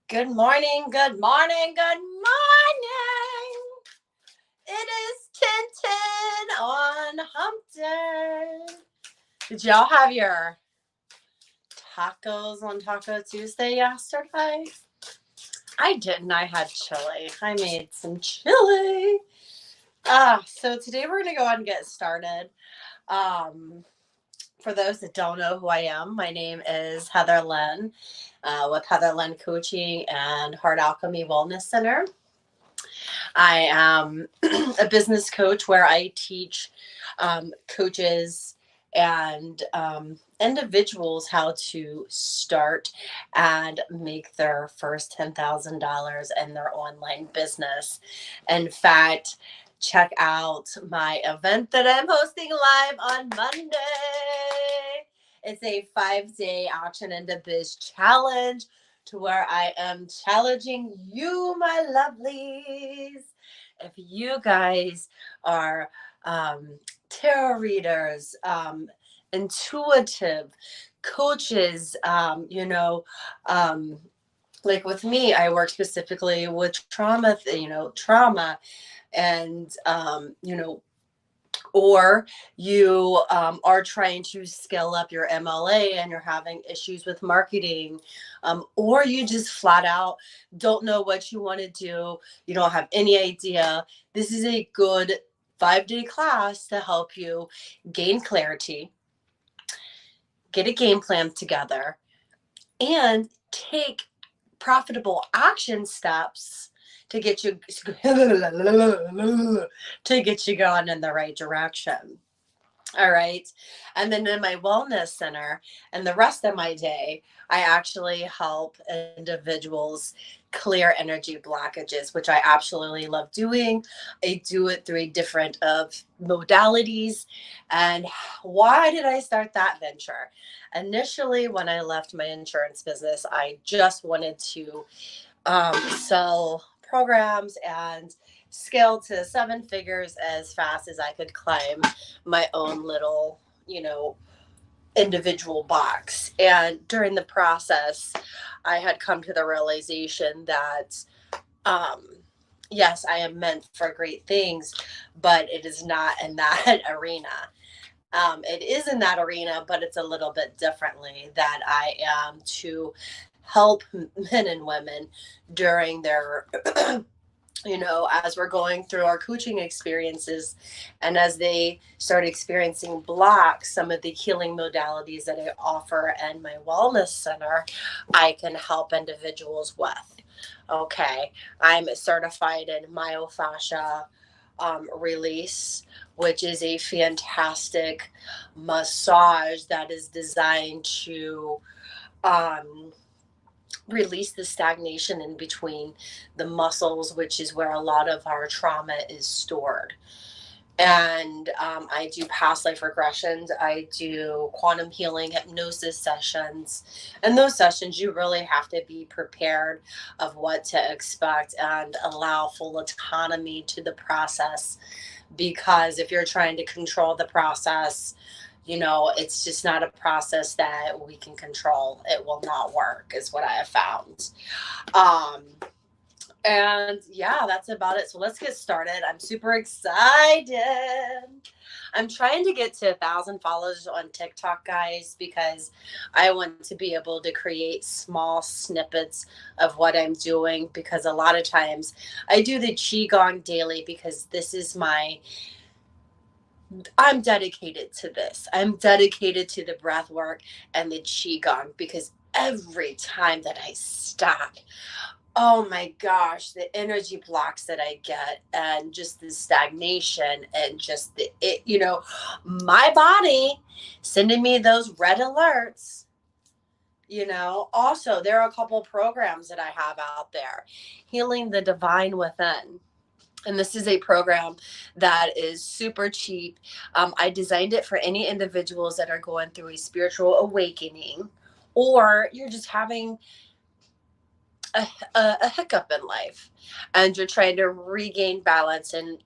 Good morning, good morning, good morning. It is 10:10 on Hump Day. Did y'all have your tacos on Taco Tuesday yesterday? I didn't. I had chili. I made some chili. So today we're going to go ahead and get started. Um, for those that don't know who I am, my name is Heather Lynn with Heather Lynn Coaching and Heart Alchemy Wellness Center. I am a business coach where I teach coaches and individuals how to start and make their first $10,000 in their online business. In fact, check out my event that I'm hosting live on Monday. It's a 5-day Action into Biz challenge to where I am challenging you, my lovelies. If you guys are tarot readers, intuitive coaches, like with me, I work specifically with trauma and, or you are trying to scale up your MLA and you're having issues with marketing, or you just flat out don't know what you want to do, you don't have any idea, this is a good 5-day class to help you gain clarity, get a game plan together, and take profitable action steps to get you going in the right direction. All right. And then in my wellness center and the rest of my day, I actually help individuals clear energy blockages, which I absolutely love doing. I do it through different of modalities. And why did I start that venture? Initially, when I left my insurance business, I just wanted to sell programs and scale to 7 figures as fast as I could climb my own little, individual box. And during the process, I had come to the realization that, um, yes, I am meant for great things, but it is not in that arena. It is in that arena, but it's a little bit differently that I am to help men and women during their as we're going through our coaching experiences and as they start experiencing blocks, some of the healing modalities that I offer in my wellness center, I can help individuals with. Okay, I'm certified in myofascia release, which is a fantastic massage that is designed to release the stagnation in between the muscles, which is where a lot of our trauma is stored. And I do past life regressions. I do quantum healing hypnosis sessions. And those sessions, you really have to be prepared of what to expect and allow full autonomy to the process. Because if you're trying to control the process, it's just not a process that we can control. It will not work, is what I have found. Um, and yeah, that's about it. So let's get started. I'm super excited. I'm trying to get to 1,000 followers on TikTok, guys, because I want to be able to create small snippets of what I'm doing. Because a lot of times I do the Qi Gong daily because I'm dedicated to this. I'm dedicated to the breath work and the Qi Gong because every time that I stop, oh my gosh, the energy blocks that I get and just the stagnation and just my body sending me those red alerts. Also, there are a couple programs that I have out there. Healing the Divine Within. And this is a program that is super cheap. I designed it for any individuals that are going through a spiritual awakening, or you're just having a hiccup in life and you're trying to regain balance and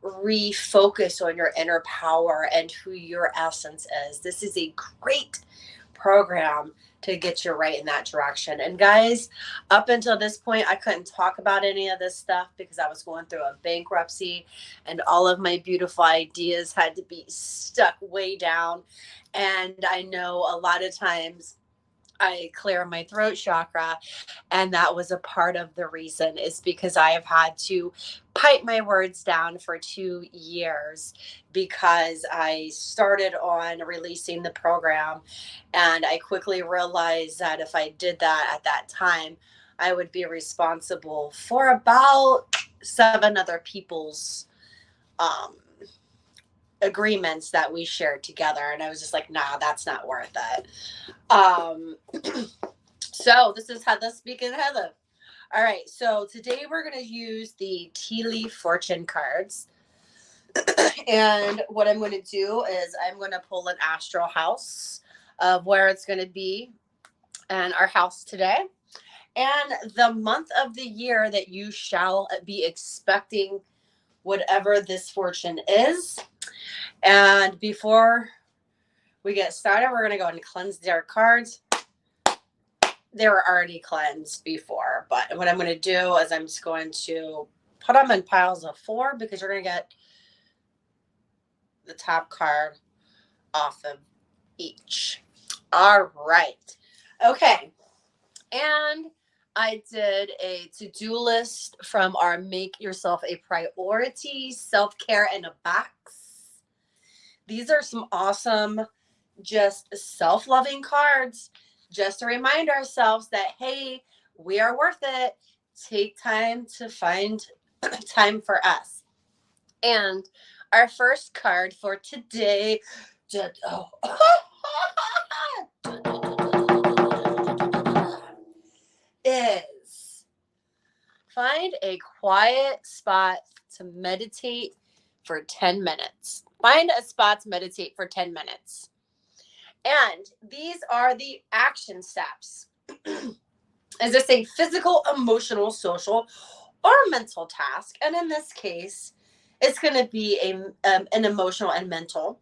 refocus on your inner power and who your essence is. This is a great program to get you right in that direction. And guys, up until this point, I couldn't talk about any of this stuff because I was going through a bankruptcy and all of my beautiful ideas had to be stuck way down. And I know a lot of times I clear my throat chakra, and that was a part of the reason is because I have had to pipe my words down for 2 years because I started on releasing the program, and I quickly realized that if I did that at that time, I would be responsible for about 7 other people's um, agreements that we shared together. And I was just like, nah, that's not worth it. So this is Heather speaking Heather. All right, so today we're going to use the tea leaf fortune cards. And what I'm going to do is I'm going to pull an astral house of where it's going to be and our house today. And the month of the year that you shall be expecting whatever this fortune is. And before we get started, we're going to go and cleanse their cards. They were already cleansed before, but what I'm going to do is I'm just going to put them in piles of 4 because you're going to get the top card off of each. All right. Okay. And I did a to-do list from our Make Yourself a Priority self-care in a box. These are some awesome, just self-loving cards. Just to remind ourselves that, hey, we are worth it. Take time to find time for us. And our first card for today is find a quiet spot to meditate for 10 minutes. Find a spot to meditate for 10 minutes. And these are the action steps. Is this a physical, emotional, social, or mental task? And in this case, it's going to be an emotional and mental.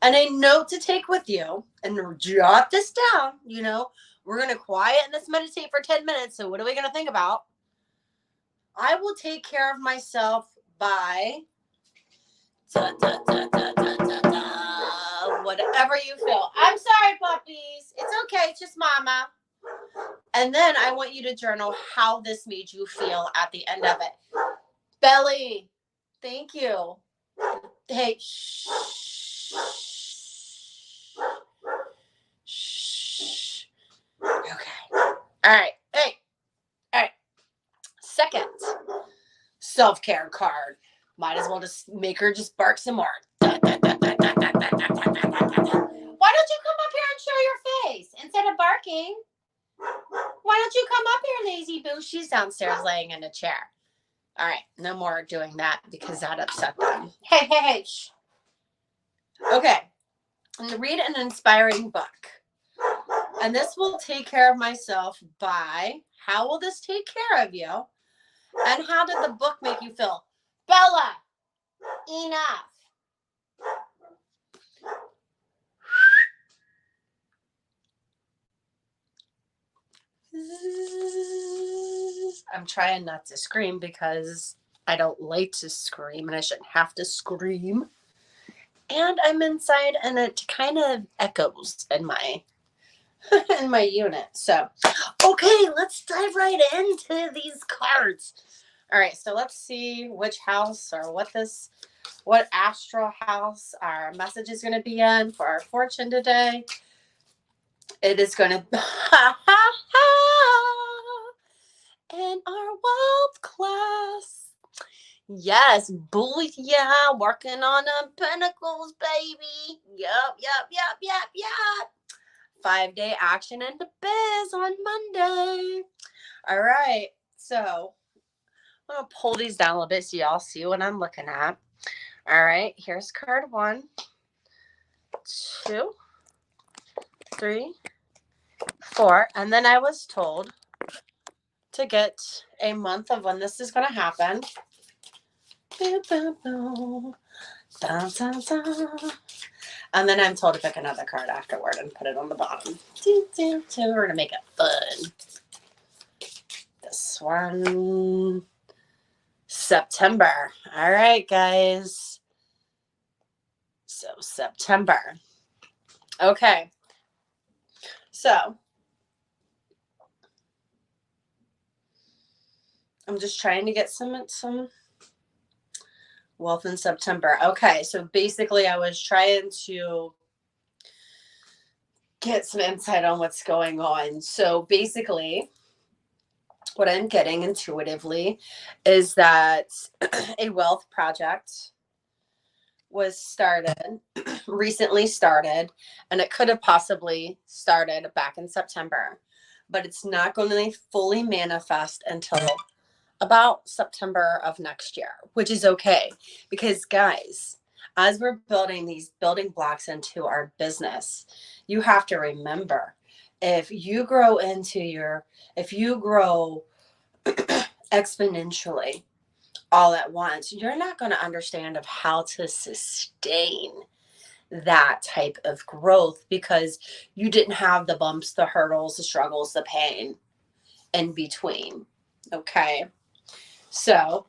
And a note to take with you and jot this down. You know, we're going to quiet and let's meditate for 10 minutes. So what are we going to think about? I will take care of myself by whatever you feel. I'm sorry, puppies. It's okay. It's just mama. And then I want you to journal how this made you feel at the end of it. Belly. Thank you. Hey. Shh. Shh. Okay. All right. Hey. All right. Second self-care card. Might as well just make her just bark some more. Why don't you come up here and show your face instead of barking? Why don't you come up here, lazy boo? She's downstairs laying in a chair. All right, no more doing that because that upset them. Hey, shh. Okay, and read an inspiring book. And this will take care of myself by how will this take care of you? And how did the book make you feel? Bella, enough. I'm trying not to scream because I don't like to scream and I shouldn't have to scream. And I'm inside and it kind of echoes in my unit. So, okay, let's dive right into these cards. All right, so let's see which house or what astral house our message is going to be in for our fortune today. It is going to in our wealth class. Yes, booyah, working on them pentacles, baby. Yep. 5-day action into biz on Monday. All right, so I'm going to pull these down a little bit so y'all see what I'm looking at. All right, here's card 1, 2, 3, 4. And then I was told to get a month of when this is going to happen. And then I'm told to pick another card afterward and put it on the bottom. We're going to make it fun. This one, September. All right, guys. So September. Okay. So I'm just trying to get some wealth in September. Okay, so basically I was trying to get some insight on what's going on. So basically what I'm getting intuitively is that a wealth project was started, recently started, and it could have possibly started back in September, but it's not going to fully manifest until about September of next year, which is okay. Because guys, as we're building these building blocks into our business, you have to remember, if you grow exponentially all at once, you're not going to understand of how to sustain that type of growth because you didn't have the bumps, the hurdles, the struggles, the pain in between. Okay. So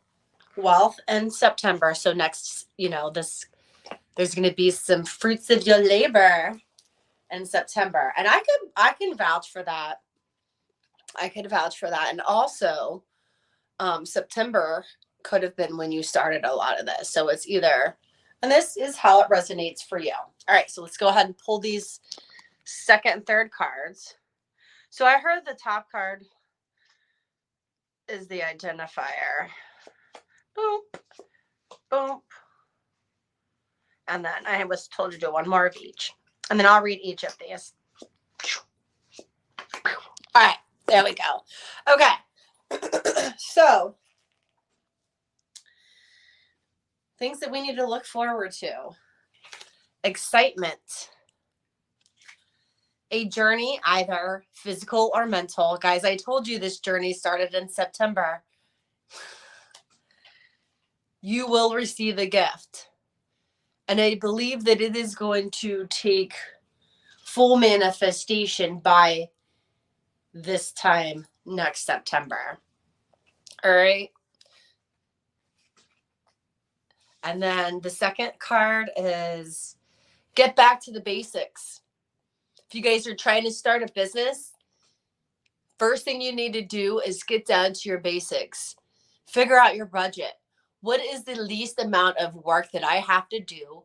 wealth in September. So next, there's going to be some fruits of your labor in September. And I can vouch for that. I could vouch for that. And also, September could have been when you started a lot of this. So it's either, and this is how it resonates for you. All right. So let's go ahead and pull these second and third cards. So I heard the top card is the identifier. Boom, boom. And then I was told to do one more of each. And then I'll read each of these. All right, there we go. Okay. So, things that we need to look forward to. Excitement. A journey, either physical or mental. Guys, I told you this journey started in September. You will receive a gift. And I believe that it is going to take full manifestation by this time next September. All right. And then the second card is get back to the basics. If you guys are trying to start a business, first thing you need to do is get down to your basics. Figure out your budget. What is the least amount of work that I have to do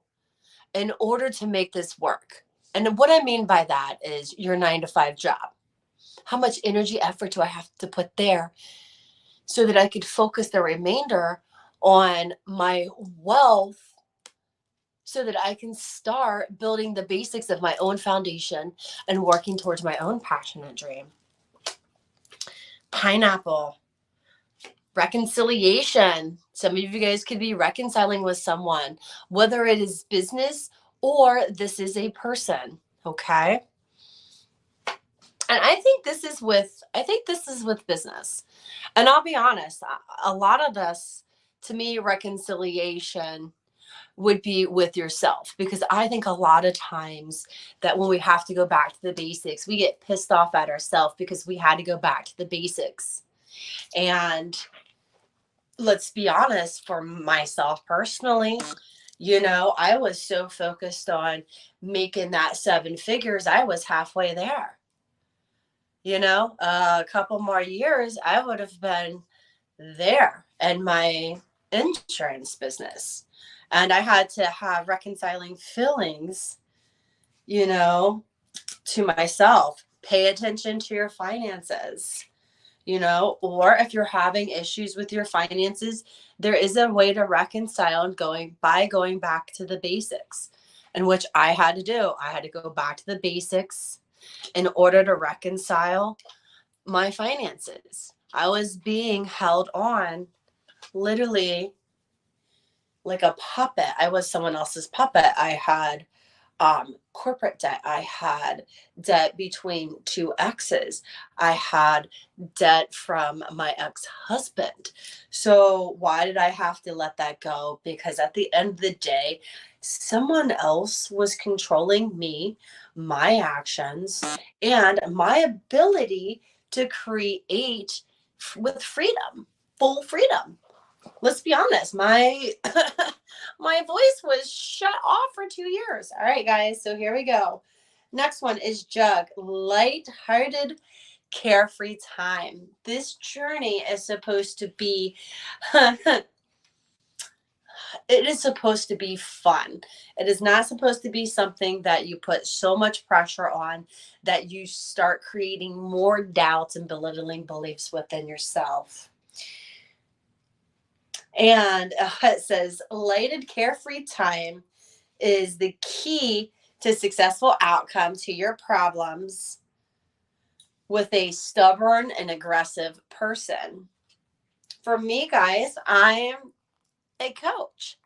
in order to make this work? And what I mean by that is your 9-to-5 job. How much energy, effort do I have to put there so that I could focus the remainder on my wealth so that I can start building the basics of my own foundation and working towards my own passion and dream. Pineapple. Reconciliation. Some of you guys could be reconciling with someone, whether it is business or this is a person. Okay. And I think this is with business. And I'll be honest, a lot of this, to me, reconciliation would be with yourself, because I think a lot of times that when we have to go back to the basics, we get pissed off at ourselves because we had to go back to the basics. And let's be honest, for myself personally, I was so focused on making that 7 figures, I was halfway there. A couple more years, I would have been there in my insurance business. And I had to have reconciling feelings, to myself. Pay attention to your finances, or if you're having issues with your finances, there is a way to reconcile and going back to the basics, and which I had to do. I had to go back to the basics in order to reconcile my finances. I was being held on literally like a puppet. I was someone else's puppet. I had corporate debt. I had debt between two exes. I had debt from my ex-husband. So why did I have to let that go? Because at the end of the day, someone else was controlling me, my actions, and my ability to create with freedom, full freedom. Let's be honest, my my voice was shut off for 2 years. All right, guys, so here we go. Next one is Jug, light-hearted, carefree time. This journey is supposed to be it is supposed to be fun. It is not supposed to be something that you put so much pressure on that you start creating more doubts and belittling beliefs within yourself. And it says, lighted, carefree time is the key to successful outcome to your problems with a stubborn and aggressive person. For me, guys, I'm a coach,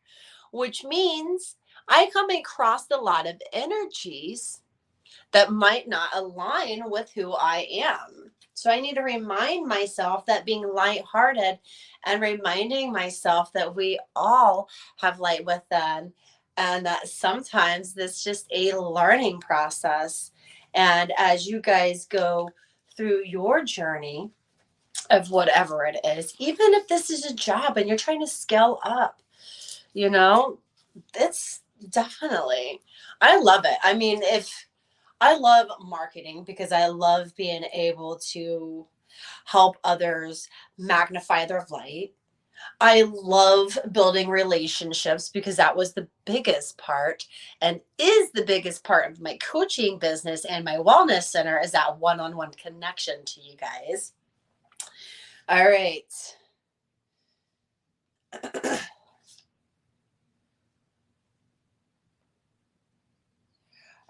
which means I come across a lot of energies that might not align with who I am. So I need to remind myself that being lighthearted and reminding myself that we all have light within and that sometimes this is just a learning process. And as you guys go through your journey of whatever it is, even if this is a job and you're trying to scale up, you know, it's definitely, I love it. I mean, if I love marketing because I love being able to help others magnify their light. I love building relationships because that was the biggest part and is the biggest part of my coaching business and my wellness center is that one-on-one connection to you guys. All right.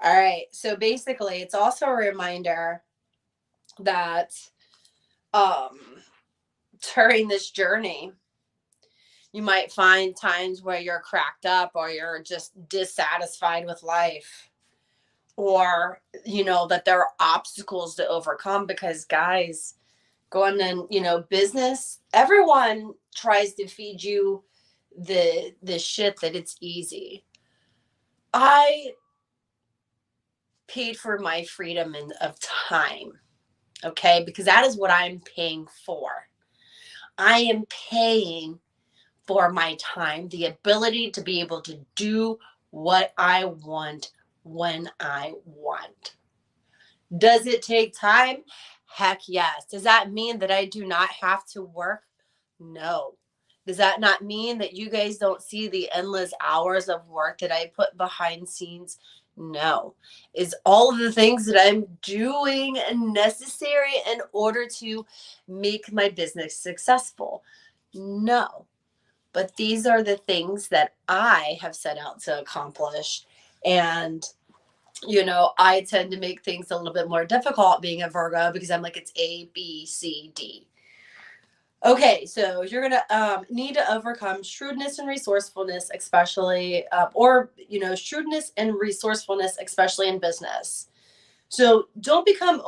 All right. So basically, it's also a reminder that um during this journey, you might find times where you're cracked up or you're just dissatisfied with life or that there are obstacles to overcome because guys, going in, business, everyone tries to feed you the shit that it's easy. I paid for my freedom of time, okay? Because that is what I'm paying for. I am paying for my time, the ability to be able to do what I want when I want. Does it take time? Heck yes. Does that mean that I do not have to work? No. Does that not mean that you guys don't see the endless hours of work that I put behind scenes? No. Is all of the things that I'm doing necessary in order to make my business successful? No. But these are the things that I have set out to accomplish. And, I tend to make things a little bit more difficult being a Virgo because I'm like, it's A, B, C, D. Okay, so you're going to need to overcome shrewdness and resourcefulness, especially, shrewdness and resourcefulness, especially in business. So don't become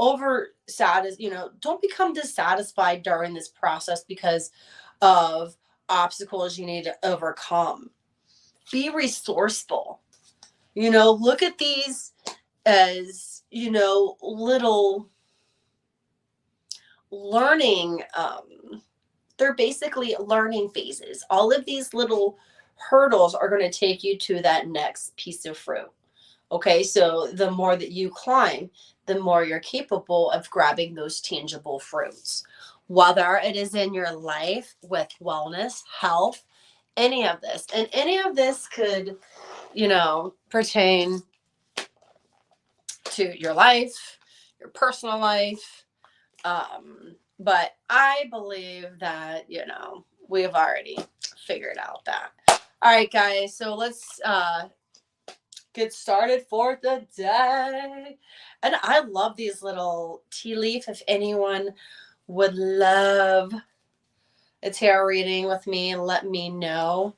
don't become dissatisfied during this process because of obstacles you need to overcome. Be resourceful. Look at these as, little learning. They're basically learning phases. All of these little hurdles are going to take you to that next piece of fruit. Okay, so the more that you climb, the more you're capable of grabbing those tangible fruits. Whether it is in your life with wellness, health, any of this. And any of this could, pertain to your life, your personal life. But I believe that, we've already figured out that. All right, guys, so let's get started for the day. And I love these little tea leaf. If anyone would love a tarot reading with me, let me know.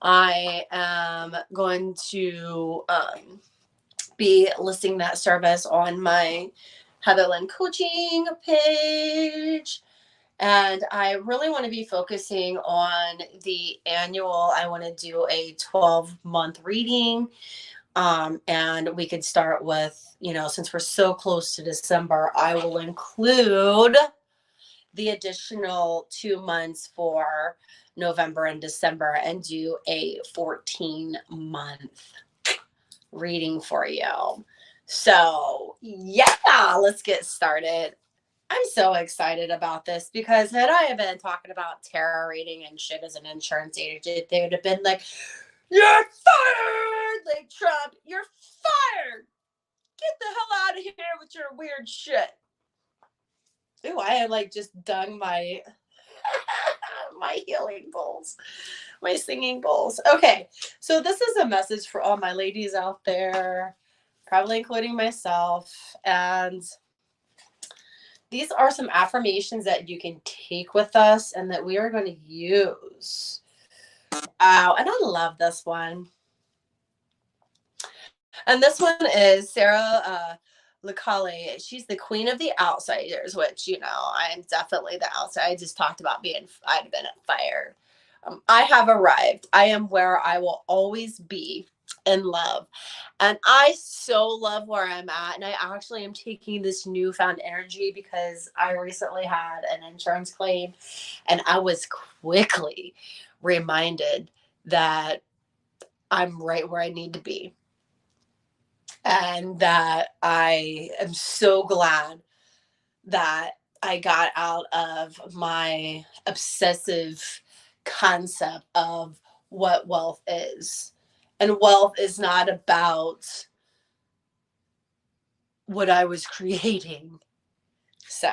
I am going to be listing that service on my Heather Lynn coaching page. And I really want to be focusing on the annual. I want to do a 12-month reading. And we could start with, since we're so close to December, I will include the additional 2 months for November and December and do a 14-month reading for you. So, yeah, let's get started. I'm so excited about this because had I been talking about tarot reading and shit as an insurance agent, they would have been like, "You're fired!" Like, Trump, "You're fired! Get the hell out of here with your weird shit." Ooh, I had just done my my healing bowls, my singing bowls. Okay, so this is a message for all my ladies out there, probably including myself. And these are some affirmations that you can take with us and that we are going to use. Wow, and I love this one. And this one is Sarah Lacale. She's the queen of the outsiders, which, I'm definitely the outside. I just talked about I'd been fired. I have arrived. I am where I will always be in love. And I so love where I'm at. And I actually am taking this newfound energy because I recently had an insurance claim and I was quickly reminded that I'm right where I need to be. And that I am so glad that I got out of my obsessive concept of what wealth is. And wealth is not about what I was creating. So,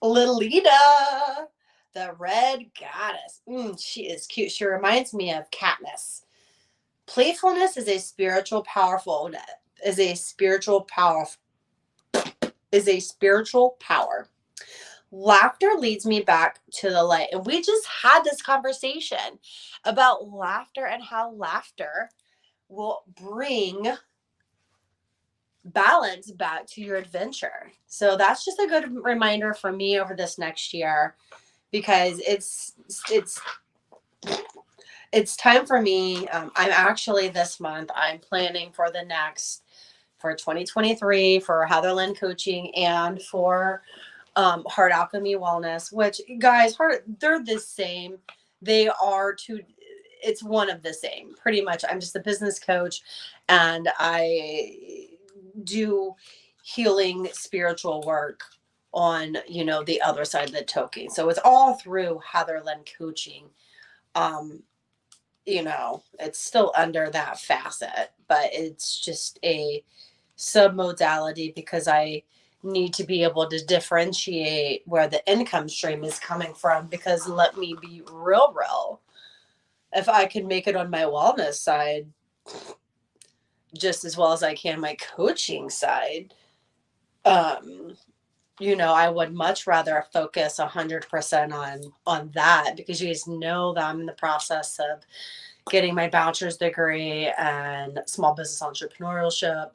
Lolita, the red goddess. She is cute. She reminds me of Katniss. Playfulness is a spiritual power. Laughter leads me back to the light. And we just had this conversation about laughter and how laughter will bring balance back to your adventure. So that's just a good reminder for me over this next year, because it's time for me. I'm actually this month, I'm planning for 2023 for Heather Lynn coaching and for Heart Alchemy Wellness, which, guys, they're the same. They are two. It's one of the same, pretty much. I'm just a business coach and I do healing spiritual work on, the other side of the token. So it's all through Heather Lynn coaching. It's still under that facet, but it's just a submodality because I need to be able to differentiate where the income stream is coming from. Because let me be real, if I can make it on my wellness side just as well as I can my coaching side, I would much rather focus 100% on that, because you guys know that I'm in the process of getting my bachelor's degree and small business entrepreneurship.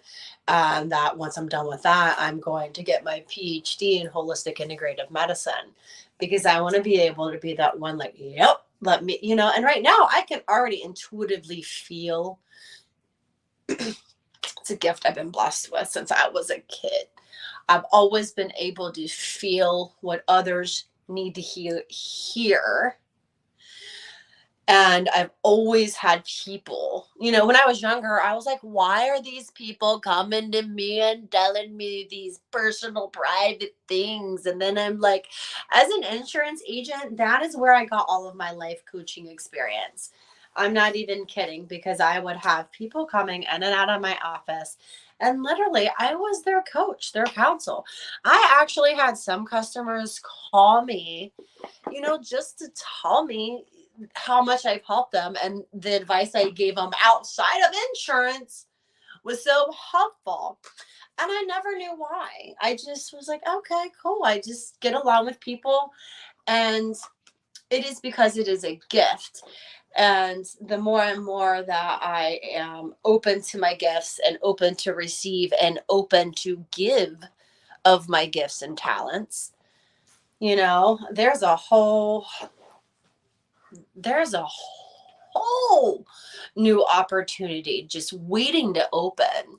And that once I'm done with that, I'm going to get my PhD in holistic integrative medicine, because I want to be able to be that one, yep, let me, and right now I can already intuitively feel. It's a gift I've been blessed with since I was a kid. I've always been able to feel what others need to hear. And I've always had people, when I was younger, I was like, why are these people coming to me and telling me these personal, private things? And then I'm like, as an insurance agent, that is where I got all of my life coaching experience. I'm not even kidding, because I would have people coming in and out of my office, and literally I was their coach, their counsel. I actually had some customers call me, just to tell me how much I've helped them, and the advice I gave them outside of insurance was so helpful. And I never knew why. I just was like, okay, cool. I just get along with people, and it is because it is a gift. And the more and more that I am open to my gifts and open to receive and open to give of my gifts and talents, there's a whole new opportunity just waiting to open.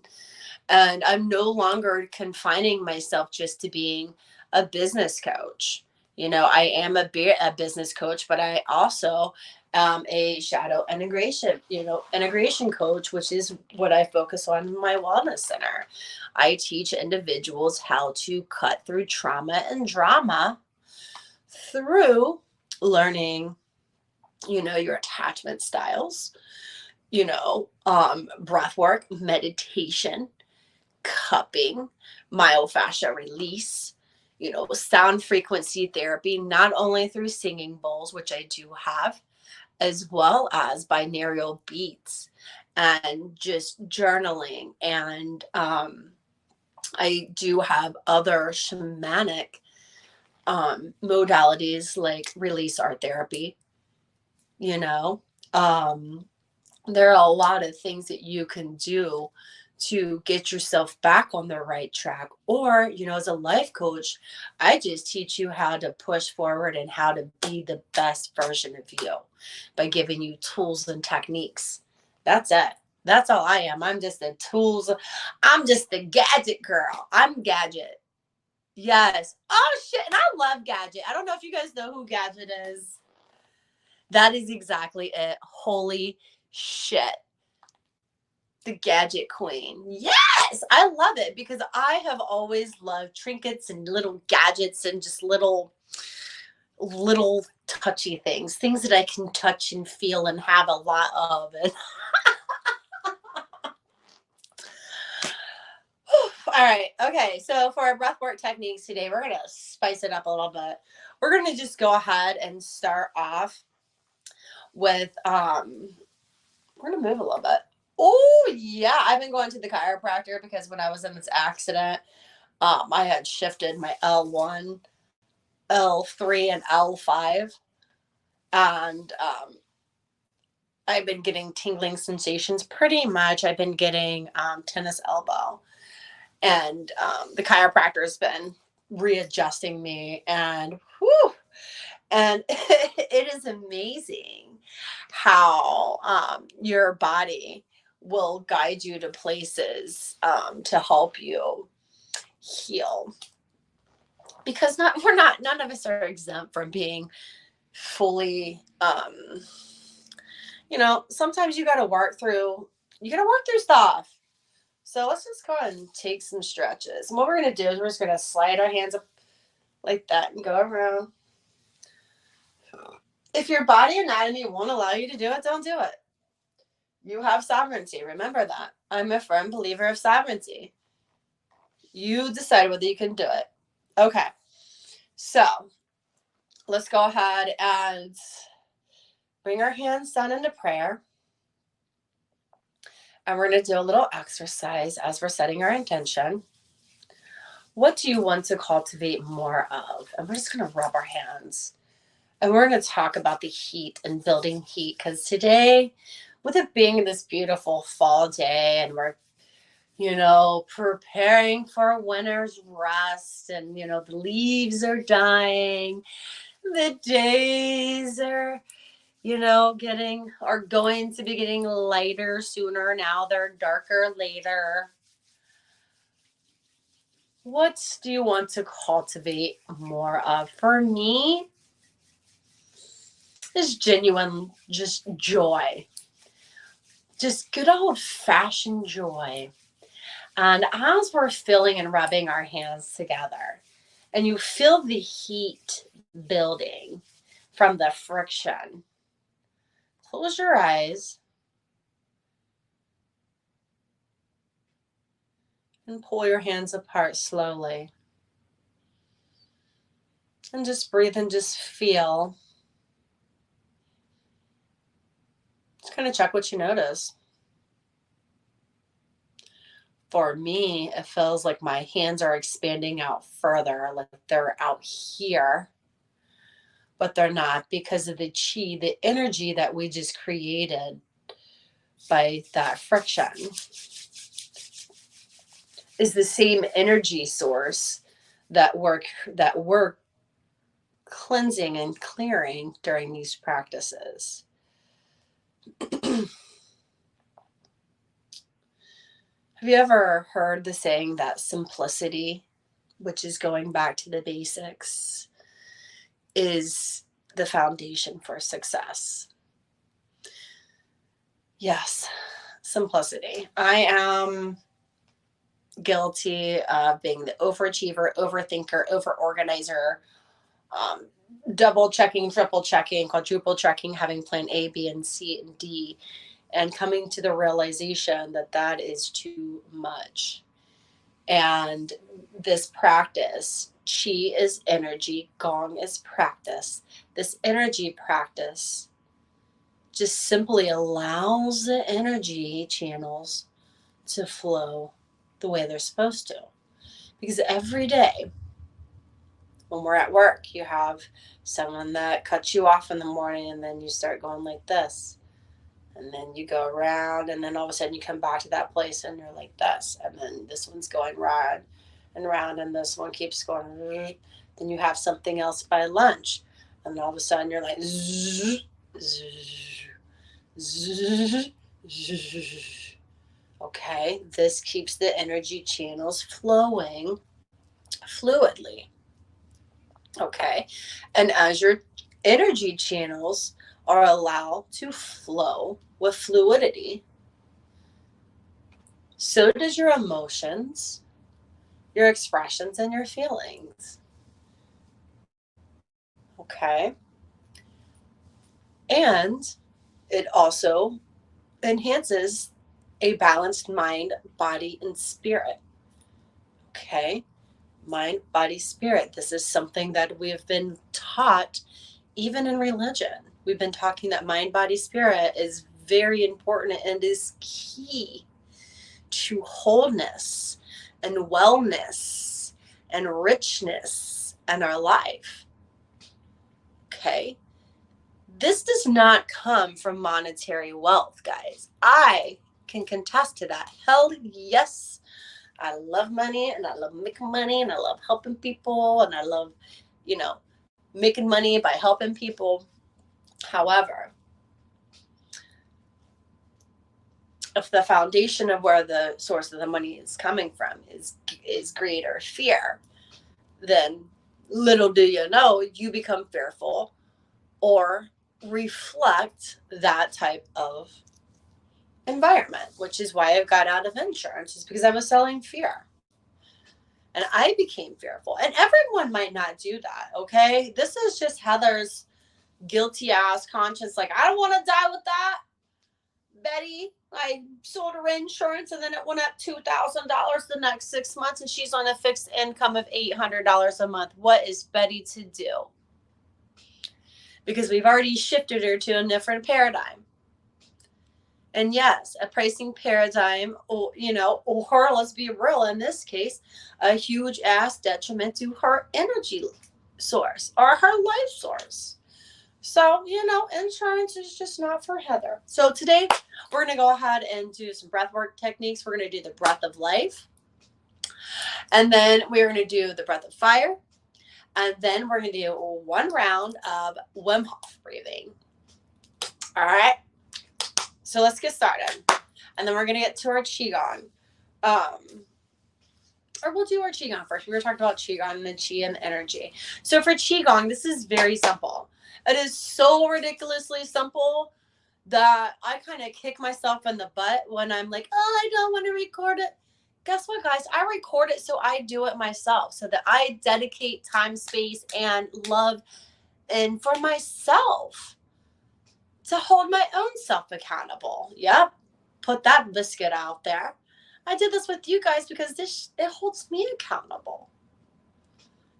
And I'm no longer confining myself just to being a business coach. I am a business coach, but I also am a shadow integration coach, which is what I focus on in my wellness center. I teach individuals how to cut through trauma and drama through learning, your attachment styles, breath work, meditation, cupping, myofascial release, sound frequency therapy, not only through singing bowls, which I do have, as well as binaural beats and just journaling. And I do have other shamanic modalities like release art therapy, you know. Um, there are a lot of things that you can do to get yourself back on the right track. Or, as a life coach, I just teach you how to push forward and how to be the best version of you by giving you tools and techniques. That's it. That's all I am. I'm just the tools. I'm just the gadget girl. I'm gadget. Yes. Oh, shit. And I love gadget. I don't know if you guys know who gadget is. That is exactly it. Holy shit. The gadget queen. Yes, I love it because I have always loved trinkets and little gadgets and just little touchy things that I can touch and feel and have a lot of. And all right, okay. So for our breathwork techniques today, we're gonna spice it up a little bit. We're gonna just go ahead and start off with we're gonna move a little bit. Oh yeah, I've been going to the chiropractor because when I was in this accident, I had shifted my L1, L3, and L5, and I've been getting tingling sensations pretty much. I've been getting tennis elbow, and the chiropractor has been readjusting me, and whew, and it is amazing how your body will guide you to places to help you heal, because none of us are exempt from being fully sometimes you got to work through stuff. So let's just go ahead and take some stretches. And what we're going to do is we're just going to slide our hands up like that and go around. If your body anatomy won't allow you to do it, don't do it. You have sovereignty. Remember that. I'm a firm believer of sovereignty. You decide whether you can do it. Okay. So let's go ahead and bring our hands down into prayer. And we're going to do a little exercise as we're setting our intention. What do you want to cultivate more of? And we're just going to rub our hands. And we're going to talk about the heat and building heat. Because today, with it being this beautiful fall day, and we're, preparing for winter's rest, and, the leaves are dying, the days are going to be getting lighter sooner. Now they're darker later. What do you want to cultivate more of? For me, is genuine, just joy. Just good old fashioned joy. And as we're feeling and rubbing our hands together, and you feel the heat building from the friction, close your eyes and pull your hands apart slowly. And just breathe and just feel. Just kind of check what you notice. For me, it feels like my hands are expanding out further, like they're out here. but they're not because of the Qi, the energy that we just created by that friction is the same energy source that we're cleansing and clearing during these practices. Have you ever heard the saying that simplicity, which is going back to the basics, is the foundation for success? Yes, simplicity. I am guilty of being the overachiever, overthinker, overorganizer, double checking, triple checking, quadruple checking, having plan A, B, and C, and D, and coming to the realization that that is too much. And this practice, Qi is energy, Gong is practice. This energy practice just simply allows the energy channels to flow the way they're supposed to. Because every day when we're at work, you have someone that cuts you off in the morning, and then you start going like this. And then you go around, and then all of a sudden you come back to that place and you're like this. And then this one's going round and round, and this one keeps going. Then you have something else by lunch. And all of a sudden you're like, zzz, zzz, zzz, zzz. Okay, this keeps the energy channels flowing fluidly. Okay, and as your energy channels are allowed to flow with fluidity, so does your emotions, your expressions, and your feelings. Okay, and it also enhances a balanced mind, body, and spirit. Okay, mind, body, spirit. This is something that we have been taught even in religion. We've been talking that mind, body, spirit is very important and is key to wholeness and wellness and richness in our life. Okay. This does not come from monetary wealth, guys. I can contest to that. Hell yes. I love money, and I love making money, and I love helping people, and I love, making money by helping people. However, if the foundation of where the source of the money is coming from is greed or fear, then little do you know, you become fearful or reflect that type of environment, which is why I've got out of insurance, is because I was selling fear. And I became fearful. And everyone might not do that, okay? This is just Heather's guilty ass conscience. Like, I don't want to die with that. Betty, I sold her insurance, and then it went up $2,000 the next 6 months, and she's on a fixed income of $800 a month. What is Betty to do? Because we've already shifted her to a different paradigm. And yes, a pricing paradigm, or let's be real, in this case, a huge ass detriment to her energy source or her life source. So, insurance is just not for Heather. So today we're going to go ahead and do some breath work techniques. We're going to do the breath of life. And then we're going to do the breath of fire. And then we're going to do one round of Wim Hof breathing. All right. So let's get started. And then we're going to get to our Qi Gong. Or we'll do our Qi Gong first. We were talking about Qi Gong and the Qi and the energy. So for Qi Gong, this is very simple. It is so ridiculously simple that I kind of kick myself in the butt when I'm like, oh, I don't want to record it. Guess what, guys? I record it so I do it myself, so that I dedicate time, space, and love and for myself to hold my own self accountable. Yep. Put that biscuit out there. I did this with you guys because it holds me accountable.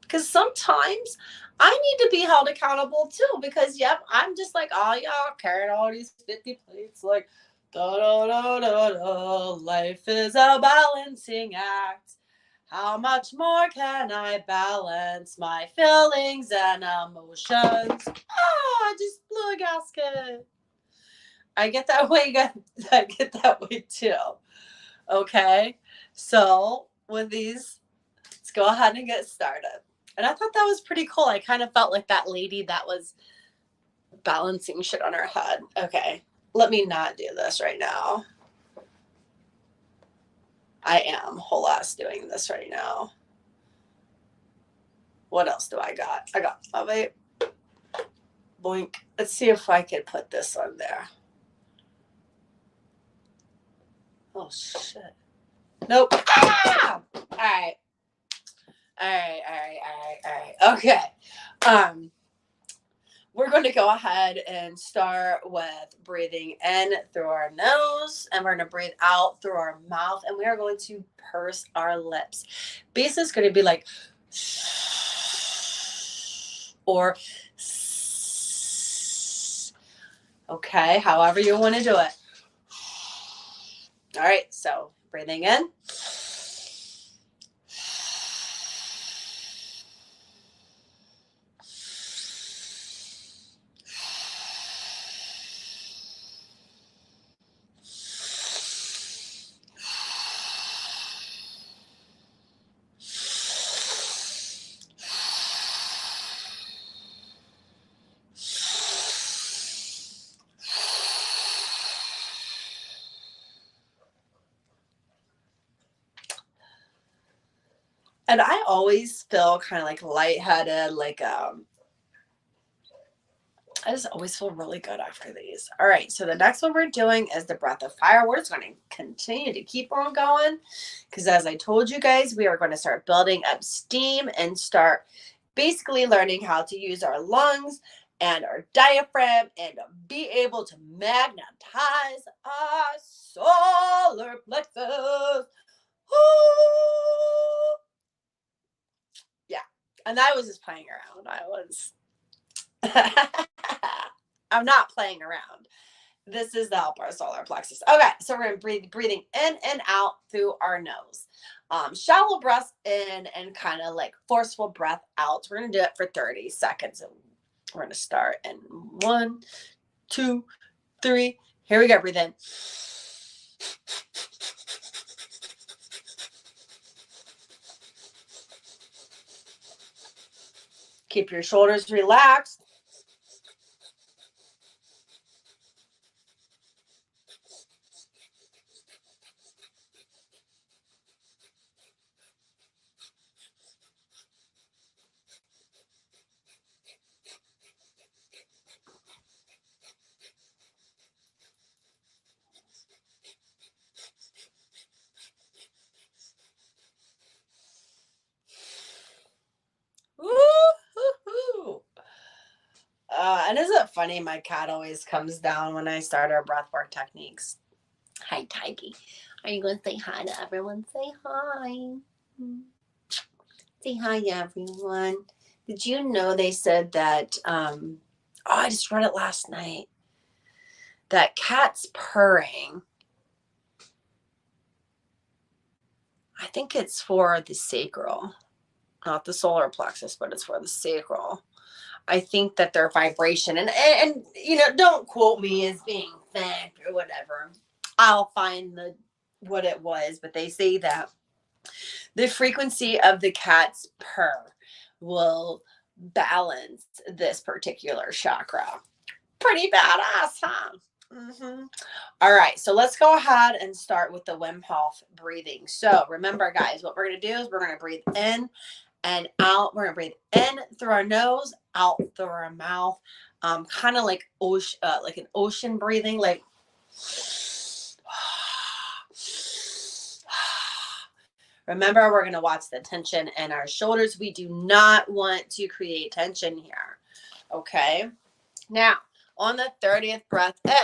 Because sometimes I need to be held accountable too. Because, yep, I'm just like, oh, y'all carrying all these 50 plates. Like, da da da da da. Life is a balancing act. How much more can I balance my feelings and emotions? Oh, I just blew a gasket. I get that way. I get that way too. Okay. So with these, let's go ahead and get started. And I thought that was pretty cool. I kind of felt like that lady that was balancing shit on her head. Okay. Let me not do this right now. I am whole ass doing this right now. What else do I got? I got my vape. Boink. Let's see if I can put this on there. Oh shit. Nope. Ah! All right. Okay. We're going to go ahead and start with breathing in through our nose, and we're going to breathe out through our mouth, and we are going to purse our lips. Base is going to be like or okay, however you want to do it. All right, so breathing in. And I always feel kind of like lightheaded, like I just always feel really good after these. All right, so the next one we're doing is the breath of fire. We're just going to continue to keep on going because as I told you guys, we are going to start building up steam and start basically learning how to use our lungs and our diaphragm and be able to magnetize our solar plexus. Ooh. Yeah, and I was just playing around. I'm not playing around. This is the help our solar plexus. Okay, so we're going to breathing in and out through our nose. Shallow breath in and kind of like forceful breath out. We're going to do it for 30 seconds. And we're going to start in 1, 2, 3. Here we go. Breathe in. Keep your shoulders relaxed. Woo-hoo-hoo. And isn't it funny? My cat always comes down when I start our breathwork techniques. Hi, Tiggy. Are you going to say hi to everyone? Say hi. Say hi, everyone. Did you know they said that? I just read it last night. That cats purring. I think it's for the sacral, not the solar plexus, but it's for the sacral. I think that their vibration and you know, don't quote me as being fact or whatever. I'll find what it was, but they say that the frequency of the cat's purr will balance this particular chakra. Pretty badass, huh? Mm-hmm. All right, so let's go ahead and start with the Wim Hof breathing. So remember, guys, what we're going to do is we're going to breathe in and out. We're going to breathe in through our nose, out through our mouth, kind of like an ocean breathing, like remember, we're going to watch the tension in our shoulders. We do not want to create tension here. Okay. Now, on the 30th breath in,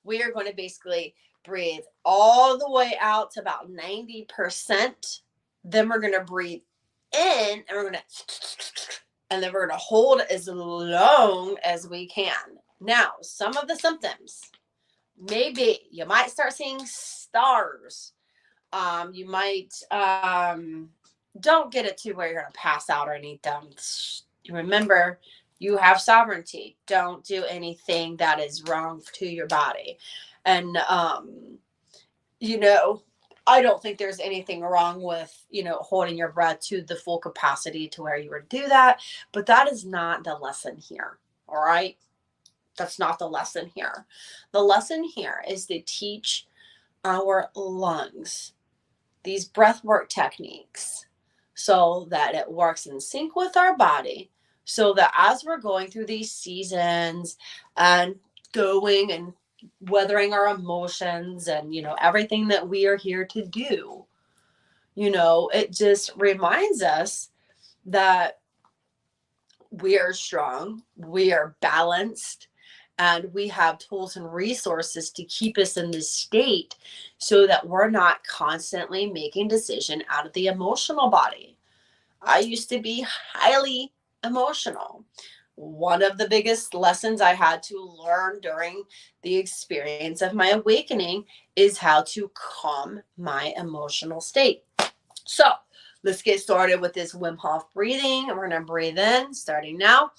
we are going to basically breathe all the way out to about 90%. Then we're going to breathe in and then we're going to hold as long as we can. Now, some of the symptoms, maybe you might start seeing stars. You might don't get it to where you're going to pass out or anything. Remember, you have sovereignty. Don't do anything that is wrong to your body. And, I don't think there's anything wrong with, holding your breath to the full capacity to where you would do that. But that is not the lesson here. All right. That's not the lesson here. The lesson here is to teach our lungs these breath work techniques so that it works in sync with our body, so that as we're going through these seasons and going and weathering our emotions and, everything that we are here to do, it just reminds us that we are strong, we are balanced, and we have tools and resources to keep us in this state so that we're not constantly making decisions out of the emotional body. I used to be highly emotional. One of the biggest lessons I had to learn during the experience of my awakening is how to calm my emotional state. So let's get started with this Wim Hof breathing. We're going to breathe in starting now.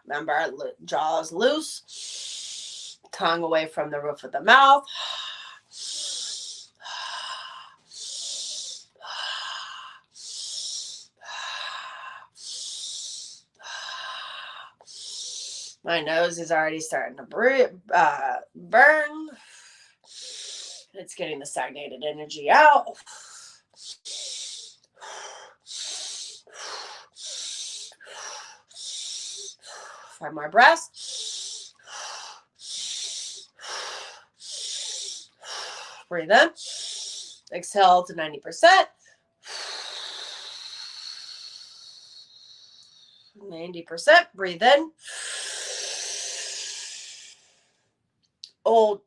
Remember, jaws loose, tongue away from the roof of the mouth. My nose is already starting to burn. It's getting the stagnated energy out. 5 more breaths. Breathe in. Exhale to 90%. 90%. Breathe in. Hold.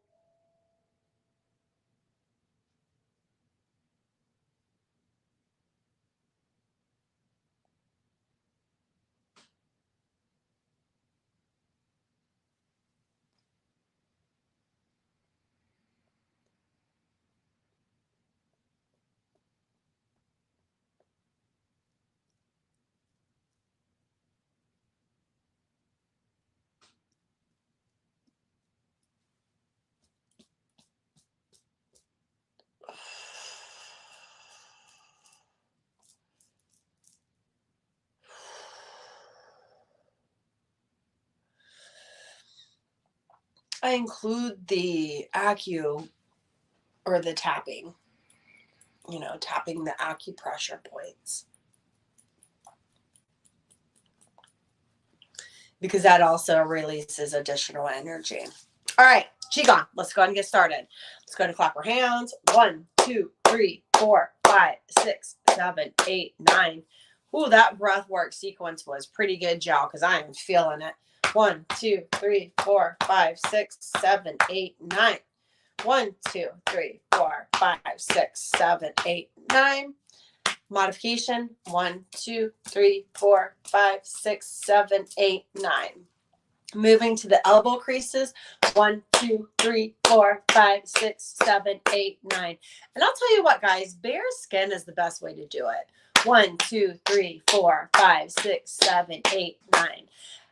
I include the acu or the tapping, tapping the acupressure points, because that also releases additional energy. All right, Qi Gong. Let's go ahead and get started. Let's go ahead and clap our hands. 1, 2, 3, 4, 5, 6, 7, 8, 9. Ooh, that breath work sequence was pretty good, y'all, because I am feeling it. 1, 2, 3, 4, 5, 6, 7, 8, 9. 1, 2, 3, 4, 5, 6, 7, 8, 9. Modification. 1, 2, 3, 4, 5, 6, 7, 8, 9. Moving to the elbow creases. 1, 2, 3, 4, 5, 6, 7, 8, 9. And I'll tell you what, guys, bare skin is the best way to do it. 1, 2, 3, 4, 5, 6, 7, 8, 9.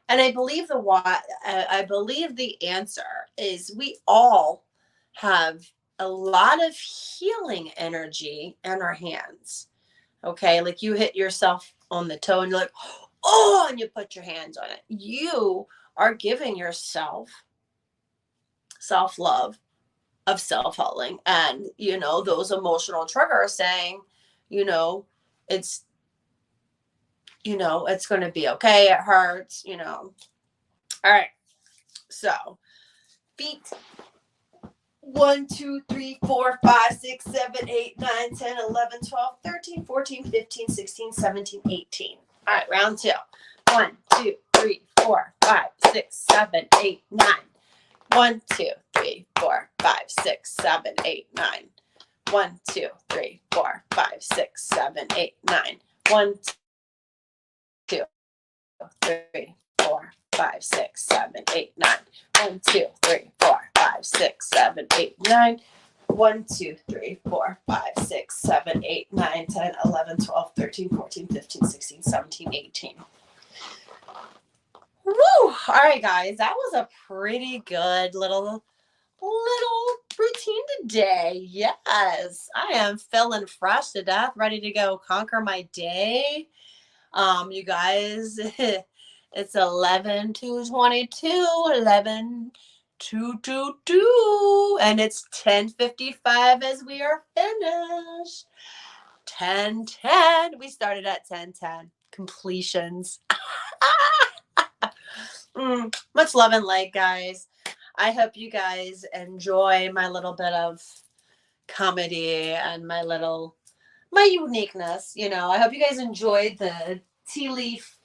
And I believe the answer is we all have a lot of healing energy in our hands. Okay, like you hit yourself on the toe and you're like, oh, and you put your hands on it. You are giving yourself self-love of self-healing. And, those emotional triggers saying, it's, it's going to be okay. It hurts, All right. So feet. 1, 2, 3, 4, 5, 6, 7, 8, 9, 10, 11, 12, 13, 14, 15, 16, 17, 18. All right, round 2. 1, 2, 3, 4, 5, 6, 7, 8, 9. 1, 2, 3, 4, 5, 6, 7, 8, 9. 1, 2, 3, 4, 5, 6, 7, 8, 9. 1, 2, 3, 4, 5, 6, 7, 8, 9. 1, 2, 3, 4, 5, 6, 7, 8, 9. 1, 2, 3, 4, 5, 6, 7, 8, 9, 10, 11, 12, 13, 14, 15, 16, 17, 18. Woo! All right, guys, that was a pretty good little routine today. Yes, I am feeling fresh to death, ready to go conquer my day. You guys, it's 11 to 22, 11 2 and it's 10:55 as we are finished. 10:10. We started at 10:10. Completions. Much love and light, guys. I hope you guys enjoy my little bit of comedy and my uniqueness. I hope you guys enjoyed the tea leaf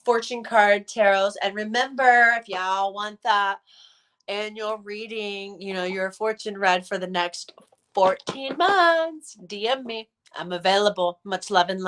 fortune card tarots. And remember, if y'all want that annual reading, your fortune read for the next 14 months, DM me. I'm available. Much love and light.